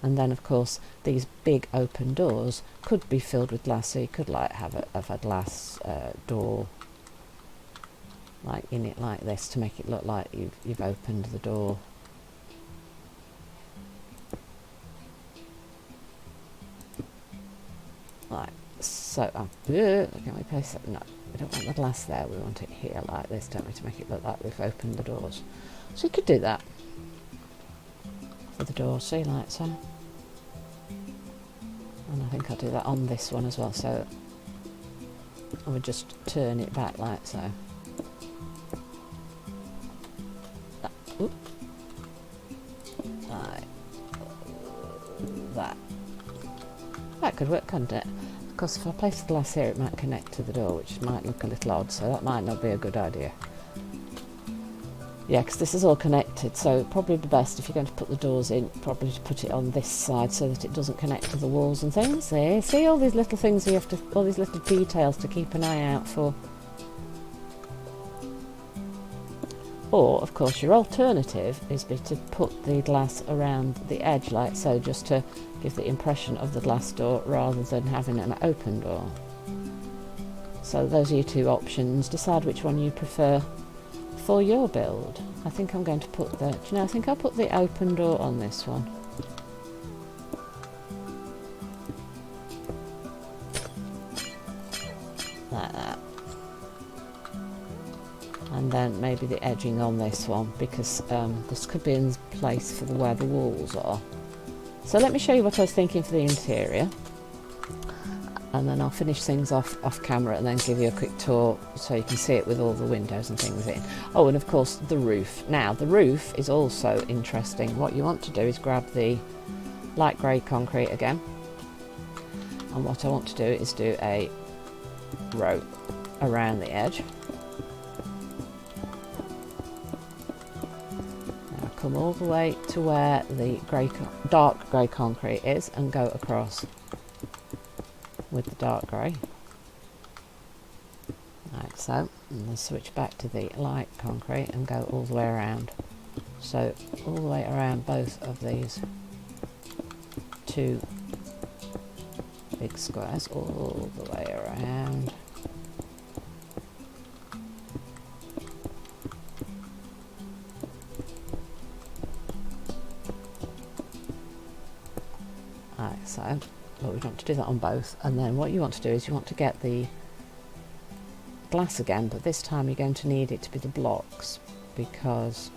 And then of course these big open doors could be filled with glass, so you could like have a glass door like in it like this to make it look like you've opened the door. Like so. Can we place it? No, we don't want the glass there, we want it here like this, don't we, to make it look like we've opened the doors. So you could do that for the door, see, like so. And I think I'll do that on this one as well, so I would just turn it back like so. Like that. That could work, couldn't it? Of course, if I place the glass here, it might connect to the door, which might look a little odd, so that might not be a good idea. Yeah, because this is all connected, so probably the best if you're going to put the doors in, probably to put it on this side so that it doesn't connect to the walls and things. There, see all these little things you have to, all these little details to keep an eye out for. Or, of course, your alternative is to put the glass around the edge like so, just to give the impression of the glass door rather than having an open door. So those are your two options. Decide which one you prefer for your build. I think I'm going to put the, do you know, I think I'll put the open door on this one. Like that. And then maybe the edging on this one, because this could be in place for where the walls are. So let me show you what I was thinking for the interior, and then I'll finish things off camera and then give you a quick tour so you can see it with all the windows and things in. Oh, and of course the roof. Now the roof is also interesting. What you want to do is grab the light grey concrete again, and what I want to do is do a row around the edge. Now come all the way to where the dark grey concrete is and go across with the dark grey, like so, and then switch back to the light concrete and go all the way around. So all the way around both of these two big squares, all the way around. Like so. But we want to do that on both, and then what you want to do is you want to get the glass again, but this time you're going to need it to be the blocks, because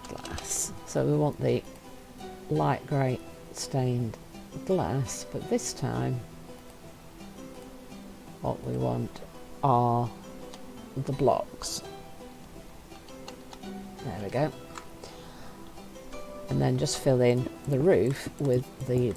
glass. So we want the light grey stained glass, but this time what we want are the blocks. There we go. And then just fill in the roof with the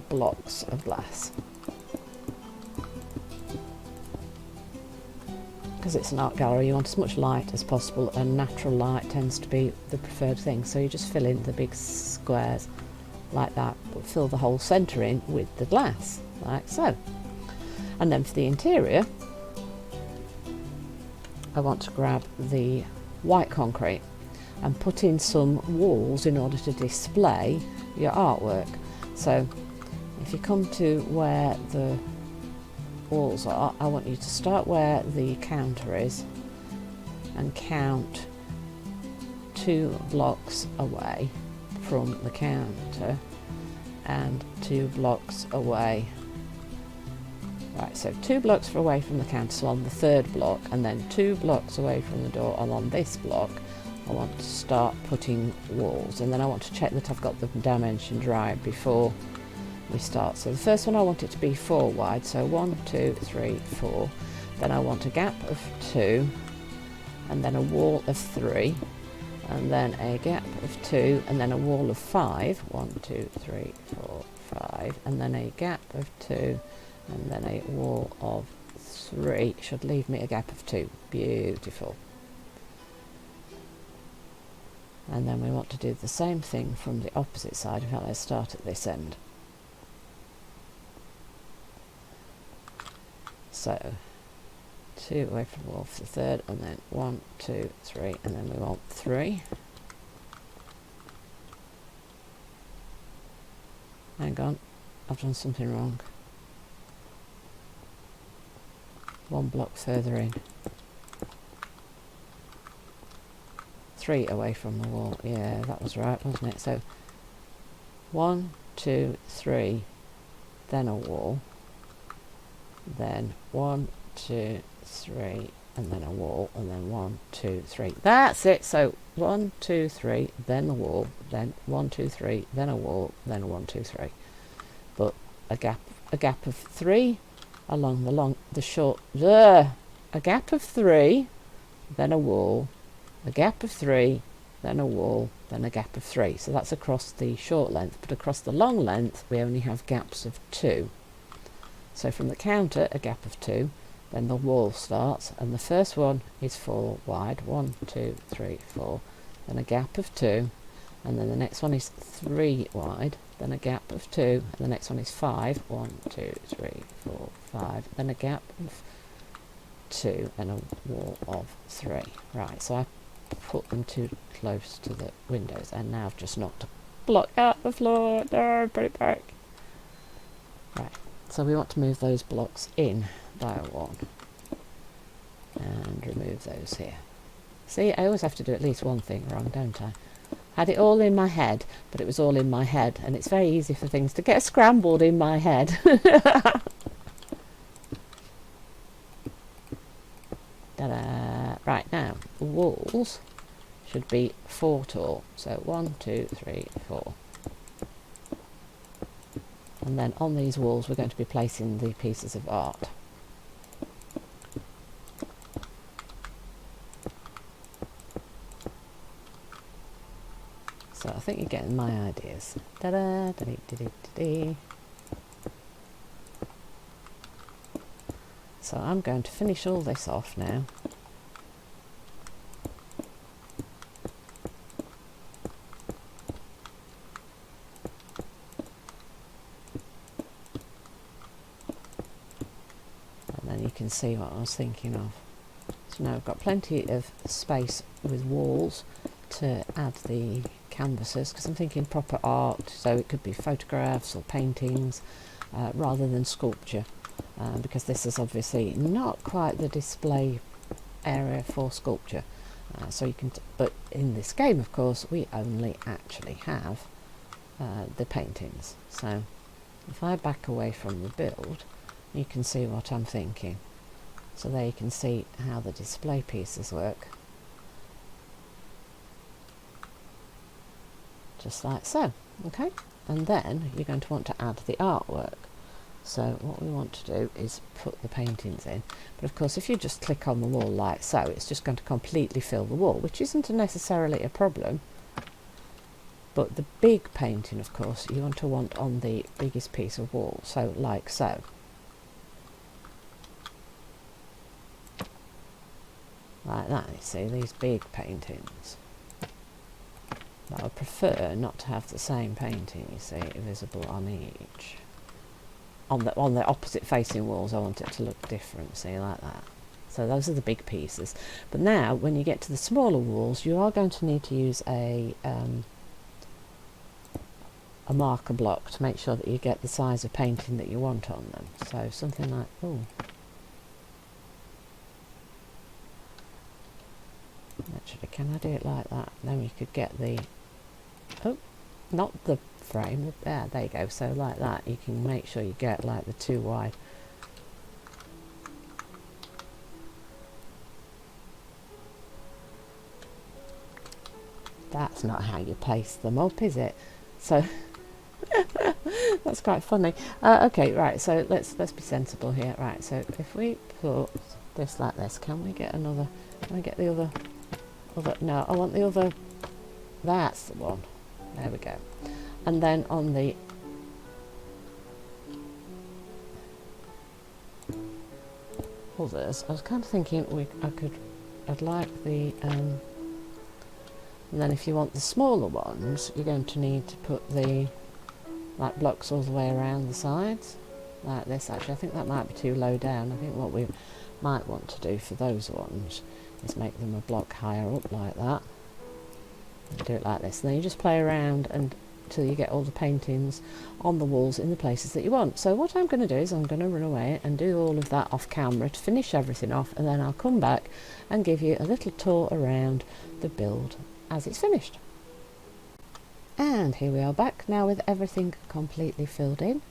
blocks of glass. Because it's an art gallery, you want as much light as possible, and natural light tends to be the preferred thing. So you just fill in the big squares like that, but fill the whole centre in with the glass, like so. And then for the interior, I want to grab the white concrete and put in some walls in order to display your artwork. So if you come to where the walls are, I want you to start where the counter is and count 2 blocks away from the counter and 2 blocks away. Right, so 2 blocks away from the counter, so on the 3rd block, and then 2 blocks away from the door, and on this block I want to start putting walls, and then I want to check that I've got the dimensions right before we start. So the first one I want it to be 4 wide, so 1, 2, 3, 4. Then I want a gap of 2, and then a wall of 3, and then a gap of 2, and then a wall of 5. 1, 2, 3, 4, 5, and then a gap of 2, and then a wall of 3. Should leave me a gap of 2. Beautiful. And then we want to do the same thing from the opposite side. In fact, let's start at this end. So 2 away from the wall for the third, and then 1, 2, 3, and then we want 3. Hang on, I've done something wrong. 1 block further in. 3 away from the wall. Yeah, that was right, wasn't it? So 1, 2, 3, then a wall, then 1, 2, 3, and then a wall, and then 1, 2, 3. That's it. So 1, 2, 3, then the wall, then 1, 2, 3, then a wall, then 1, 2, 3. But a gap of 3 along the short. A gap of 3, then a wall, a gap of 3, then a wall, then a gap of 3. So that's across the short length, but across the long length we only have gaps of 2. So from the counter, a gap of 2, then the wall starts, and the first one is 4 wide, 1, 2, 3, 4, then a gap of 2, and then the next one is 3 wide, then a gap of 2, and the next one is 5, 1, 2, 3, 4, 5, then a gap of 2, and a wall of 3. Right, so I put them too close to the windows, and now I've just knocked a block out the floor. No, put it back. Right, so we want to move those blocks in by 1 and remove those here. See, I always have to do at least one thing wrong, don't I? Had it all in my head, but it was all in my head, and it's very easy for things to get scrambled in my head. Ta-da! Right, now the walls should be 4 tall, so 1, 2, 3, 4. And then on these walls we're going to be placing the pieces of art. So I think you're getting my ideas. Ta-da! Da-dee-dee-dee-dee-dee. So I'm going to finish all this off now. And then you can see what I was thinking of. So now I've got plenty of space with walls to add the canvases, because I'm thinking proper art, so it could be photographs or paintings rather than sculpture, because this is obviously not quite the display area for sculpture. So you can, but in this game, of course, we only actually have the paintings. So if I back away from the build, you can see what I'm thinking. So there you can see how the display pieces work. Just like so, okay? And then you're going to want to add the artwork. So what we want to do is put the paintings in. But of course, if you just click on the wall like so, it's just going to completely fill the wall, which isn't necessarily a problem. But the big painting, of course, you want on the biggest piece of wall, so like so. Like that, you see, these big paintings. But I prefer not to have the same painting, you see, visible on each. On the opposite facing walls, I want it to look different, see, like that. So those are the big pieces. But now, when you get to the smaller walls, you are going to need to use a marker block to make sure that you get the size of painting that you want on them. So something like, oh. Actually, can I do it like that? Then we could get the, oh, not the frame, there you go. So like that, you can make sure you get like the 2 wide. That's not how you place them up, is it? So that's quite funny. Okay, right, so let's be sensible here. Right, so if we put this like this, can we get another, can we get the other, no, I want the other, that's the one. There we go. And then on the others, I was kind of thinking I'd like the, and then if you want the smaller ones, you're going to need to put the like blocks all the way around the sides, like this. Actually, I think that might be too low down. I think what we might want to do for those ones is make them a block higher up like that. Do it like this, and then you just play around until you get all the paintings on the walls in the places that you want. So what I'm going to do is I'm going to run away and do all of that off camera to finish everything off, and then I'll come back and give you a little tour around the build as it's finished. And here we are back now with everything completely filled in.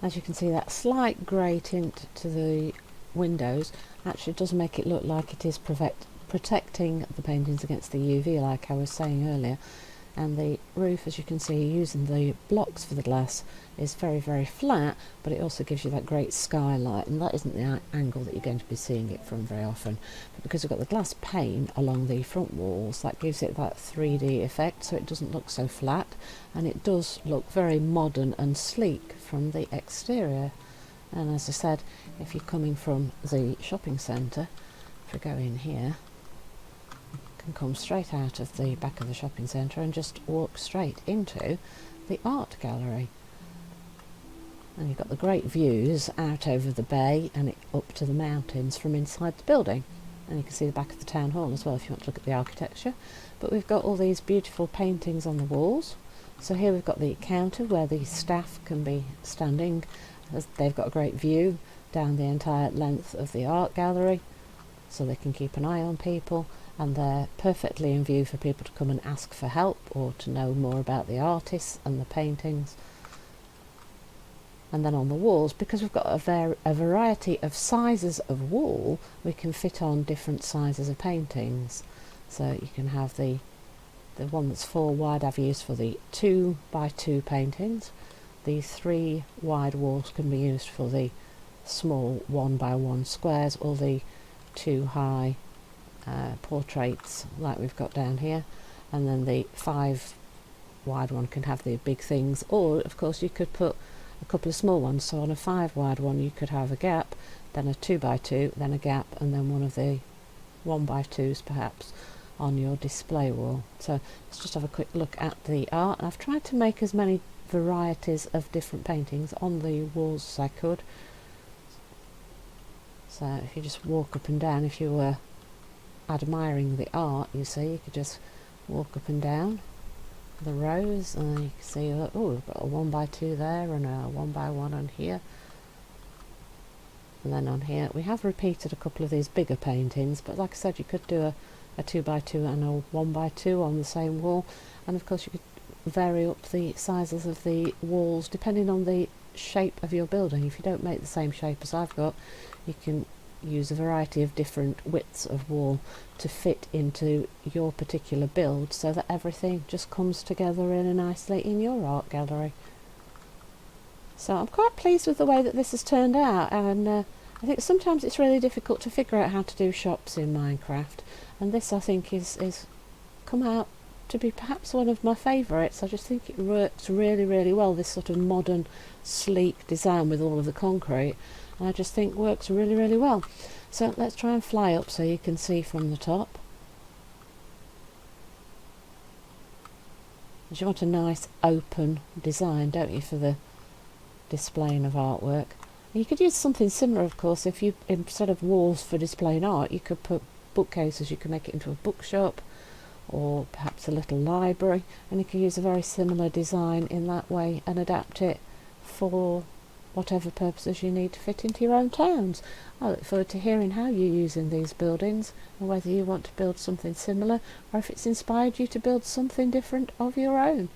As you can see, that slight grey tint to the windows actually does make it look like it is protecting the paintings against the UV, like I was saying earlier. And the roof, as you can see, using the blocks for the glass, is very, very flat, but it also gives you that great skylight, and that isn't the angle that you're going to be seeing it from very often. But because we've got the glass pane along the front walls, that gives it that 3D effect, so it doesn't look so flat, and it does look very modern and sleek from the exterior. And as I said, if you're coming from the shopping centre, if we go in here, can come straight out of the back of the shopping centre and just walk straight into the art gallery. And you've got the great views out over the bay and up to the mountains from inside the building. And you can see the back of the town hall as well if you want to look at the architecture. But we've got all these beautiful paintings on the walls. So here we've got the counter where the staff can be standing. They've got a great view down the entire length of the art gallery, so they can keep an eye on people, and they're perfectly in view for people to come and ask for help or to know more about the artists and the paintings. And then on the walls, because we've got a variety of sizes of wall, we can fit on different sizes of paintings. So you can have the one that's 4 wide I've used for the 2 by 2 paintings. The 3 wide walls can be used for the small 1 by 1 squares, or the 2 high portraits like we've got down here, and then the 5 wide one can have the big things, or of course you could put a couple of small ones. So on a 5 wide one you could have a gap, then a 2 by 2, then a gap, and then one of the 1 by 2s perhaps on your display wall. So let's just have a quick look at the art. I've tried to make as many varieties of different paintings on the walls as I could. So if you just walk up and down, if you were admiring the art, you see, you could just walk up and down the rows, and you can see, oh, we've got a 1 by 2 there and a 1 by 1 on here. And then on here we have repeated a couple of these bigger paintings, but like I said, you could do a 2 by 2 and a 1 by 2 on the same wall, and of course you could vary up the sizes of the walls depending on the shape of your building. If you don't make the same shape as I've got, you can use a variety of different widths of wall to fit into your particular build, so that everything just comes together really nicely in your art gallery. So I'm quite pleased with the way that this has turned out, and I think sometimes it's really difficult to figure out how to do shops in Minecraft, and this I think is come out to be perhaps one of my favourites. I just think it works really, really well, this sort of modern sleek design with all of the concrete, and I just think works really, really well. So let's try and fly up so you can see from the top. You want a nice open design, don't you, for the displaying of artwork. And you could use something similar, of course, if you, instead of walls for displaying art, you could put bookcases. You could make it into a bookshop or perhaps a little library, and you can use a very similar design in that way and adapt it for whatever purposes you need to fit into your own towns. I look forward to hearing how you're using these buildings, and whether you want to build something similar or if it's inspired you to build something different of your own.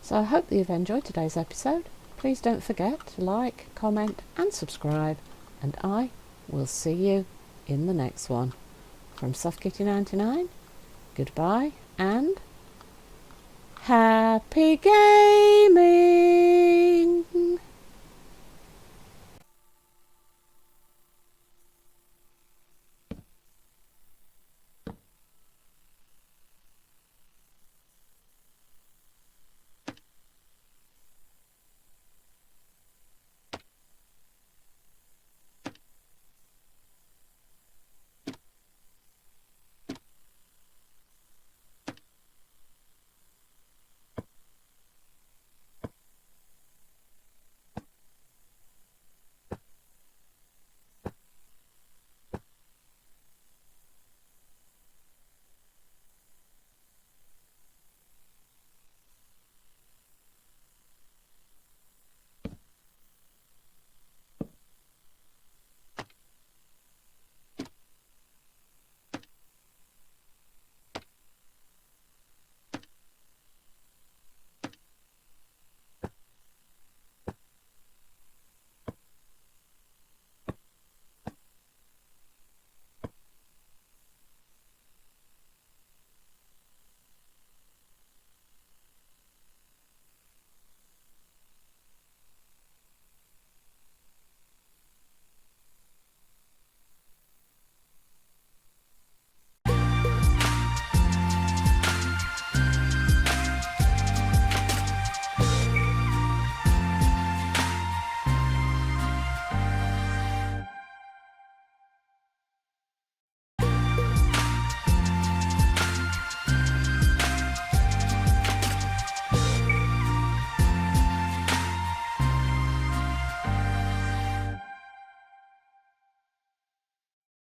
So I hope that you've enjoyed today's episode. Please don't forget to like, comment and subscribe, and I will see you in the next one. From SoftKitty99, goodbye and happy gaming!